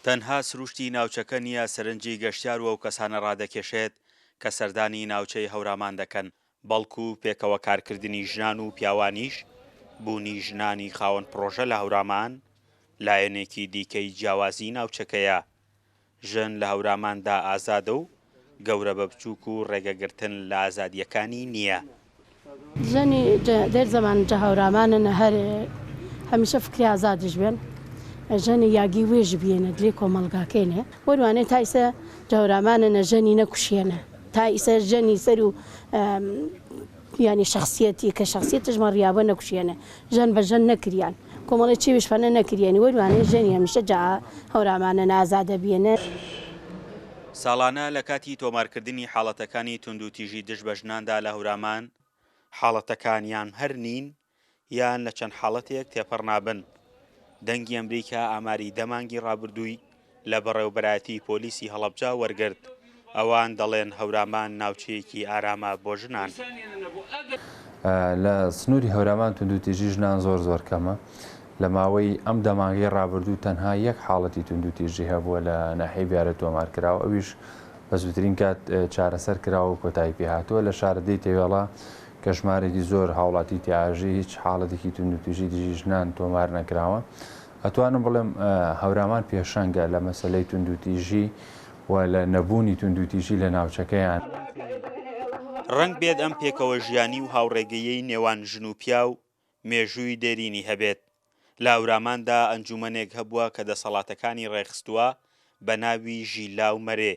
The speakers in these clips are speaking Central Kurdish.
تەنها سروشتی ناوچەکە نییە سەرنجی گەشتیار و کەسانە ڕادەکێشێت کە سەردانی ناوچەی هەورامان دەکەن، بەڵکو پێکەوە کارکردنی ژنان و پیاوانیش بوونی ژنانی خاوەن پرۆژە لە هەورامان لایەنێکی دیکەی جیاوازی ناوچەکەیە. ژن لە هەوراماندا ئازادە و گەورە بە بچووک و ڕێگەگرتن لە ئازادیەکانی نییە. ژنی دەر زەمان جە هەورامانە هەر هەمیشە فکری ئازادش بێن ژنی یاگی وێژ بێنە لێ کۆمەڵگاکەێنێ وەروانێ تایسە جەورامانە ژەنی نەکوشێنە تا ئیسەر ژەنی سەر و ینی شخصیەتی کە شخصیتش مەڕیابە نەکوشێنە ژەن بە ژەن نەکریان کۆمەڵی چێویشفانە نەکریانی وەروانێ ژەنی هەمیشە جا هەورامانە نازادە بێنە. ساڵانە لە کاتی تۆمارکردنی حاڵەتەکانی توندوتیژی دژ بە ژناندا لە هەورامان حاڵەتەکانیان هەر نین یان لە چەند حاڵەتێک تێپەڕ نابن. دەنگی ئەمریکا ئاماری دەمانگی ڕابردووی لە بەڕێوەبەرایەتی پۆلیسی هەڵەبجا وەرگرت. ئەوان دەڵێن هەورامان ناوچەیەکی ئارامە بۆ ژنان. لە سنووری هەورامان توندوتیژی ژنان زۆر کەمە. لە ماوەی ئەم دەمانگەی ڕابردوو تەنها یەک حاڵەتی توندوتیژی هەبووە لە ناحیەی بیارە تۆمارکراوە ئەویش بە زووترین کات چارەسەر کراوە و کۆتایی پێهاتووە لە شارەدەی تێوێڵا کە ژمارێکی زۆر هاوڵاتی تیاژی هیچ حاڵەتێکی توندوتیژی دژی ژنان تۆمار نەکراوە. ئەتوانم بڵێم هەورامان پێشەنگە لە مەسەلەی توندوتیژی و لە نەبوونی توندوتیژی لە ناوچەکەیان. ڕەنگ بێت ئەم پێکەوە ژیانی و هاوڕێگەیەی نێوان ژن و پیا و مێژووی دێرینی هەبێت. لە هەوراماندا ئەنجومەنێک هەبووە کە دەسەڵاتەکانی ڕێخستووە بە ناوی ژیلا و مەرێ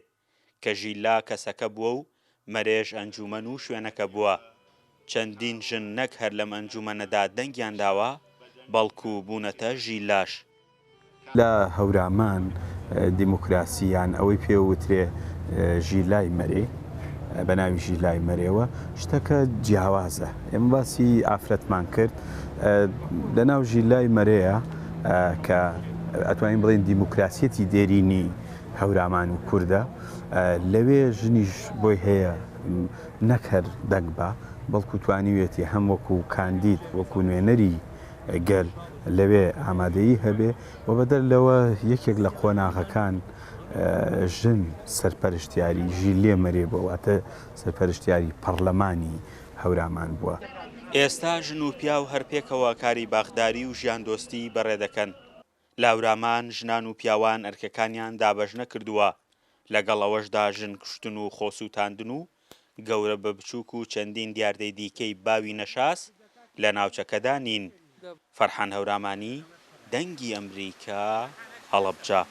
کە ژیلا کەسەکە بووە و مەرێژ ئەنجومەن و شوێنەکە بووە. چەندین ژن نەک هەر لەم ئەنجومەنەدا دەنگیان داوە بەڵکو بوونەتە ژیلاش. لە هەورامان دیموکراسیان ئەوەی پێوترێ ژیلای مەرێ بە ناوی ژیلای مەرێەوە شتەکە جیاوازە. ئێمە باسی ئافرەتمان کرد لە ناو ژیلای مەرەیە کە ئەتوانین بڵێن دیموکراسیەتی دێرینی هەورامان و کووردە لەوێ ژنیش بۆی هەیە نەکەر دەنگ بە بەڵکو توانیوێتی هەم وەکو کاندید وەکو نوێنەری گەل لەوێ ئامادەیی هەبێ و بەدەر لەوە یەکێک لە قۆناغەکان ژن سەرپەرشتیاری ژیلێ مەرێ بواتە سەرپەرشتیاری پەرلەمانی هەورامان بووە. ئێستا ژن و پیا و هەرپێکەوە کاری باخداری و ژیان دۆستی بەڕێدەکەن. لە هەورامان ژنان و پیاوان ئەرکەکانیان دابەژنە کردووە لەگەڵ ئەوەشدا ژن کوشتن و خۆسووتاندن و گەورە بە بچووک و چەندین دیاردەی دیکەی باوی نەشاس لە ناوچەکەدا نین. فەرحان هەورامانی دەنگی ئەمریکا هەڵەبجا.